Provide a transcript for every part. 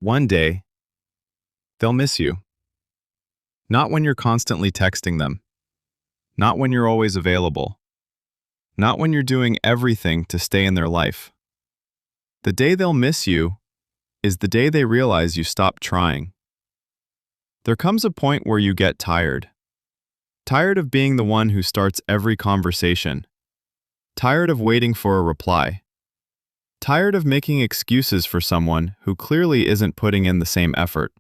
One day, they'll miss you. Not when you're constantly texting them. Not when you're always available. Not when you're doing everything to stay in their life. The day they'll miss you is the day they realize you stopped trying. There comes a point where you get tired. Tired of being the one who starts every conversation. Tired of waiting for a reply. Tired of making excuses for someone who clearly isn't putting in the same effort.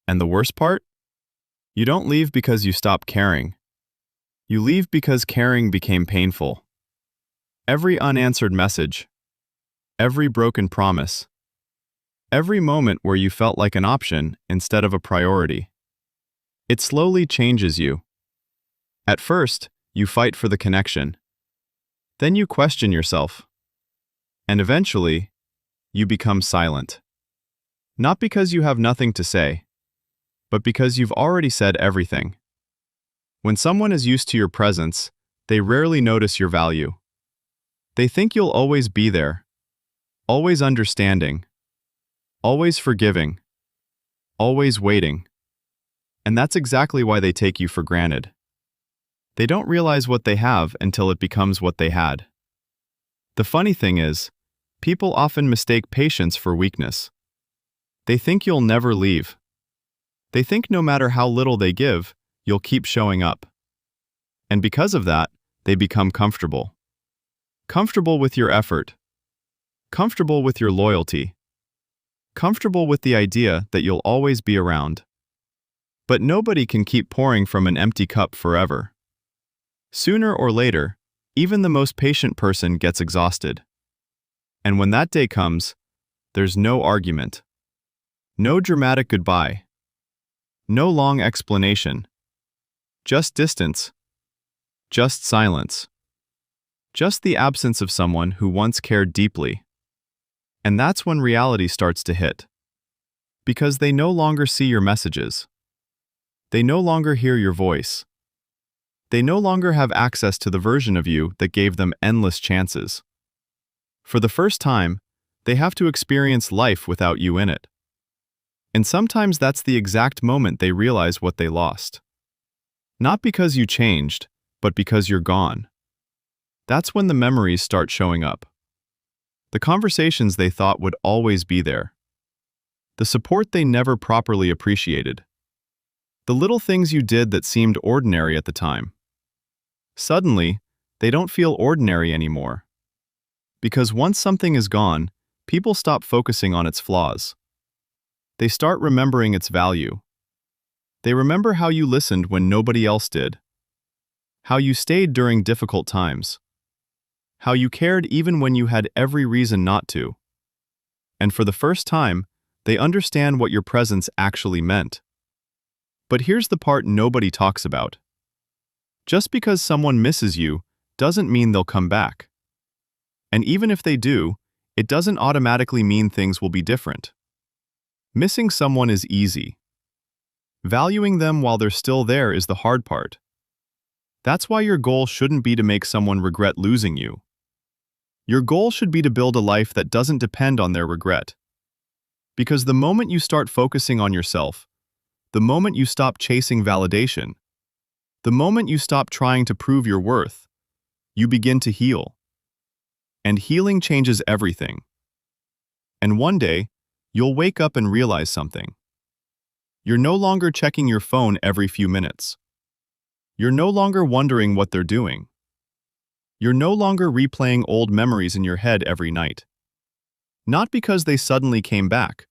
And the worst part? You don't leave because you stopped caring. You leave because caring became painful. Every unanswered message, every broken promise, every moment where you felt like an option instead of a priority. It slowly changes you. At first, you fight for the connection. Then you question yourself. And eventually, you become silent. Not because you have nothing to say, but because you've already said everything. When someone is used to your presence, they rarely notice your value. They think you'll always be there, always understanding, always forgiving, always waiting. And that's exactly why they take you for granted. They don't realize what they have until it becomes what they had. The funny thing is, people often mistake patience for weakness. They think you'll never leave. They think no matter how little they give, you'll keep showing up. And because of that, they become comfortable. Comfortable with your effort. Comfortable with your loyalty. Comfortable with the idea that you'll always be around. But nobody can keep pouring from an empty cup forever. Sooner or later, even the most patient person gets exhausted. And when that day comes, there's no argument. No dramatic goodbye. No long explanation. Just distance. Just silence. Just the absence of someone who once cared deeply. And that's when reality starts to hit. Because they no longer see your messages. They no longer hear your voice. They no longer have access to the version of you that gave them endless chances. For the first time, they have to experience life without you in it. And sometimes that's the exact moment they realize what they lost. Not because you changed, but because you're gone. That's when the memories start showing up. The conversations they thought would always be there. The support they never properly appreciated. The little things you did that seemed ordinary at the time. Suddenly, they don't feel ordinary anymore. Because once something is gone, people stop focusing on its flaws. They start remembering its value. They remember how you listened when nobody else did. How you stayed during difficult times. How you cared even when you had every reason not to. And for the first time, they understand what your presence actually meant. But here's the part nobody talks about. Just because someone misses you doesn't mean they'll come back. And even if they do, it doesn't automatically mean things will be different. Missing someone is easy. Valuing them while they're still there is the hard part. That's why your goal shouldn't be to make someone regret losing you. Your goal should be to build a life that doesn't depend on their regret. Because the moment you start focusing on yourself, the moment you stop chasing validation, the moment you stop trying to prove your worth, you begin to heal. And healing changes everything. And one day, you'll wake up and realize something. You're no longer checking your phone every few minutes. You're no longer wondering what they're doing. You're no longer replaying old memories in your head every night. Not because they suddenly came back,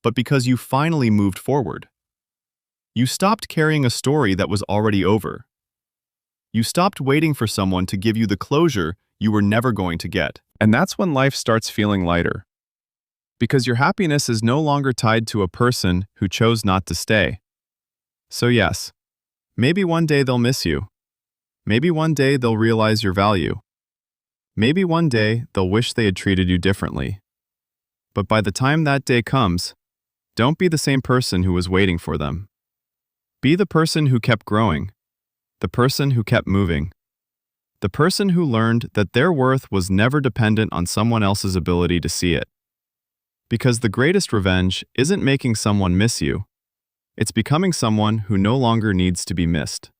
but because you finally moved forward. You stopped carrying a story that was already over. You stopped waiting for someone to give you the closure you were never going to get. And that's when life starts feeling lighter. Because your happiness is no longer tied to a person who chose not to stay. So yes, maybe one day they'll miss you. Maybe one day they'll realize your value. Maybe one day they'll wish they had treated you differently. But by the time that day comes, don't be the same person who was waiting for them. Be the person who kept growing, the person who kept moving, the person who learned that their worth was never dependent on someone else's ability to see it. Because the greatest revenge isn't making someone miss you, it's becoming someone who no longer needs to be missed.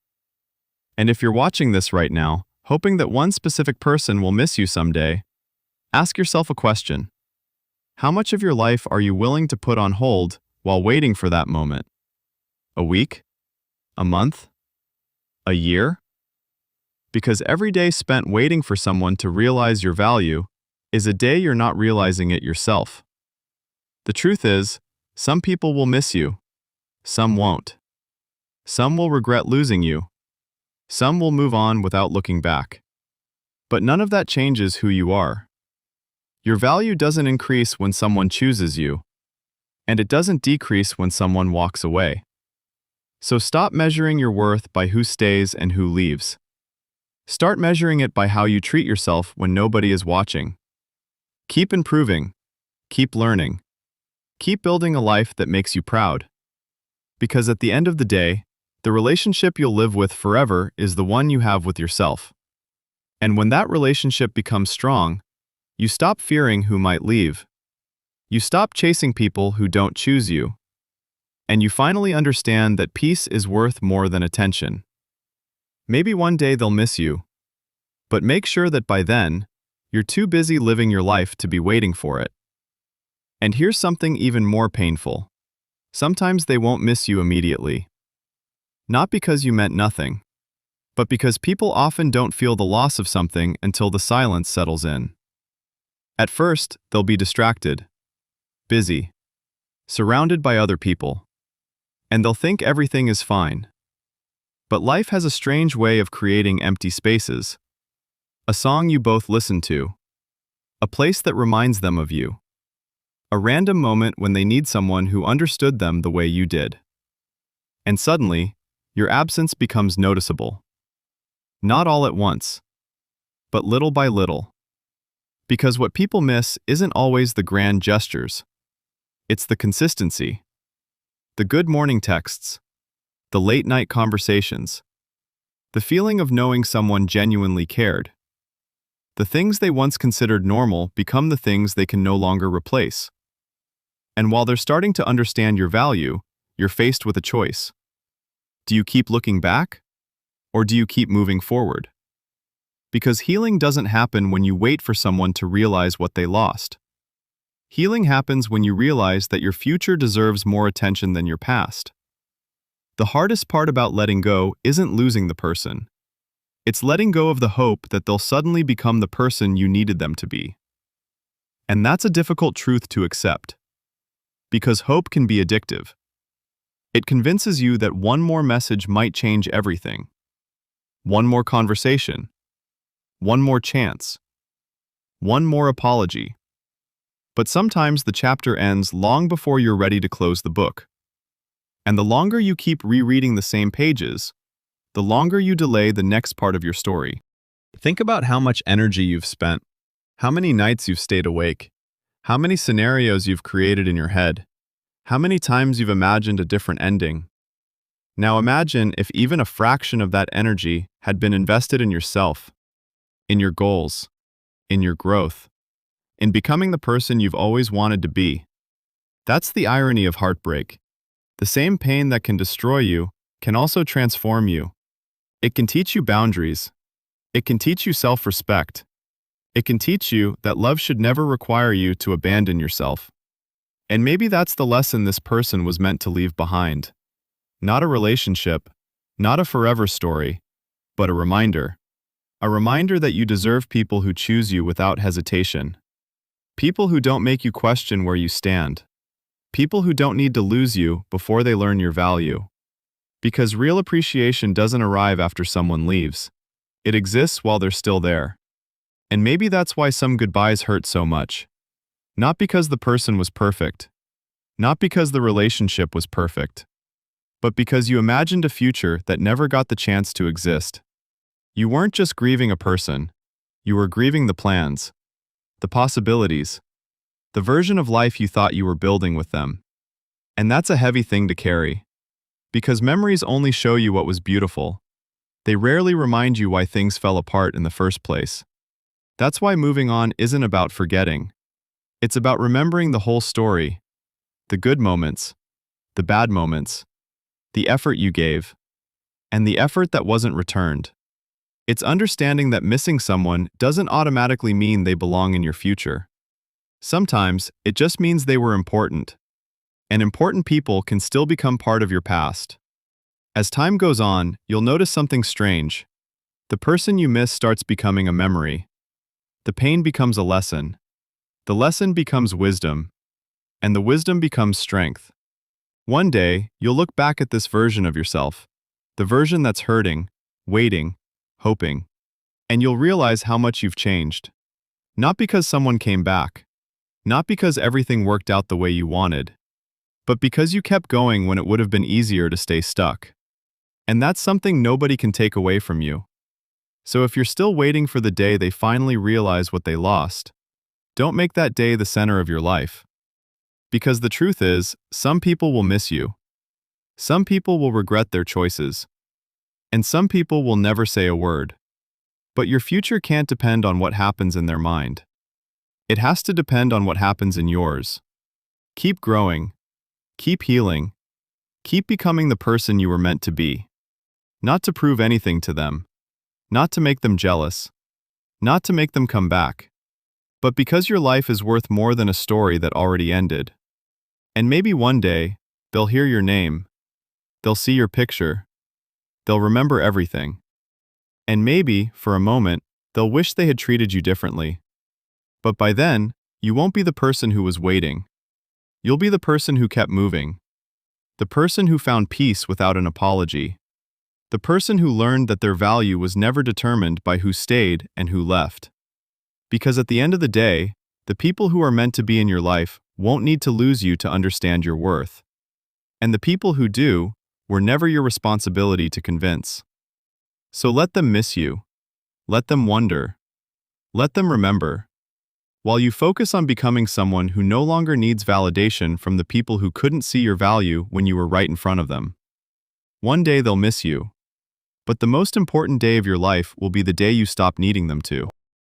And if you're watching this right now, hoping that one specific person will miss you someday, ask yourself a question. How much of your life are you willing to put on hold while waiting for that moment? A week? A month? A year? Because every day spent waiting for someone to realize your value is a day you're not realizing it yourself. The truth is, some people will miss you. Some won't. Some will regret losing you. Some will move on without looking back. But none of that changes who you are. Your value doesn't increase when someone chooses you, and it doesn't decrease when someone walks away. So stop measuring your worth by who stays and who leaves. Start measuring it by how you treat yourself when nobody is watching. Keep improving. Keep learning. Keep building a life that makes you proud. Because at the end of the day, the relationship you'll live with forever is the one you have with yourself. And when that relationship becomes strong, you stop fearing who might leave. You stop chasing people who don't choose you. And you finally understand that peace is worth more than attention. Maybe one day they'll miss you, but make sure that by then, you're too busy living your life to be waiting for it. And here's something even more painful. Sometimes they won't miss you immediately. Not because you meant nothing, but because people often don't feel the loss of something until the silence settles in. At first, they'll be distracted, busy, surrounded by other people, and they'll think everything is fine. But life has a strange way of creating empty spaces. A song you both listen to, a place that reminds them of you, a random moment when they need someone who understood them the way you did. And suddenly, your absence becomes noticeable. Not all at once, but little by little. Because what people miss isn't always the grand gestures. It's the consistency. The good morning texts. The late night conversations. The feeling of knowing someone genuinely cared. The things they once considered normal become the things they can no longer replace. And while they're starting to understand your value, you're faced with a choice. Do you keep looking back? Or do you keep moving forward? Because healing doesn't happen when you wait for someone to realize what they lost. Healing happens when you realize that your future deserves more attention than your past. The hardest part about letting go isn't losing the person. It's letting go of the hope that they'll suddenly become the person you needed them to be. And that's a difficult truth to accept. Because hope can be addictive. It convinces you that one more message might change everything. One more conversation. One more chance. One more apology. But sometimes the chapter ends long before you're ready to close the book. And the longer you keep rereading the same pages, the longer you delay the next part of your story. Think about how much energy you've spent, how many nights you've stayed awake, how many scenarios you've created in your head, how many times you've imagined a different ending. Now imagine if even a fraction of that energy had been invested in yourself, in your goals, in your growth, in becoming the person you've always wanted to be. That's the irony of heartbreak. The same pain that can destroy you can also transform you. It can teach you boundaries. It can teach you self-respect. It can teach you that love should never require you to abandon yourself. And maybe that's the lesson this person was meant to leave behind. Not a relationship, not a forever story, but a reminder. A reminder that you deserve people who choose you without hesitation. People who don't make you question where you stand. People who don't need to lose you before they learn your value. Because real appreciation doesn't arrive after someone leaves. It exists while they're still there. And maybe that's why some goodbyes hurt so much. Not because the person was perfect. Not because the relationship was perfect. But because you imagined a future that never got the chance to exist. You weren't just grieving a person. You were grieving the plans, the possibilities, the version of life you thought you were building with them. And that's a heavy thing to carry. Because memories only show you what was beautiful. They rarely remind you why things fell apart in the first place. That's why moving on isn't about forgetting. It's about remembering the whole story, the good moments, the bad moments, the effort you gave, and the effort that wasn't returned. It's understanding that missing someone doesn't automatically mean they belong in your future. Sometimes, it just means they were important, and important people can still become part of your past. As time goes on, you'll notice something strange. The person you miss starts becoming a memory. The pain becomes a lesson. The lesson becomes wisdom, and the wisdom becomes strength. One day, you'll look back at this version of yourself, the version that's hurting, waiting, hoping, and you'll realize how much you've changed. Not because someone came back, not because everything worked out the way you wanted, but because you kept going when it would have been easier to stay stuck. And that's something nobody can take away from you. So if you're still waiting for the day they finally realize what they lost, don't make that day the center of your life. Because the truth is, some people will miss you. Some people will regret their choices. And some people will never say a word. But your future can't depend on what happens in their mind. It has to depend on what happens in yours. Keep growing. Keep healing. Keep becoming the person you were meant to be. Not to prove anything to them. Not to make them jealous. Not to make them come back. But because your life is worth more than a story that already ended. And maybe one day, they'll hear your name. They'll see your picture. They'll remember everything. And maybe, for a moment, they'll wish they had treated you differently. But by then, you won't be the person who was waiting. You'll be the person who kept moving. The person who found peace without an apology. The person who learned that their value was never determined by who stayed and who left. Because at the end of the day, the people who are meant to be in your life won't need to lose you to understand your worth. And the people who do were never your responsibility to convince. So let them miss you. Let them wonder. Let them remember. While you focus on becoming someone who no longer needs validation from the people who couldn't see your value when you were right in front of them. One day they'll miss you. But the most important day of your life will be the day you stop needing them to.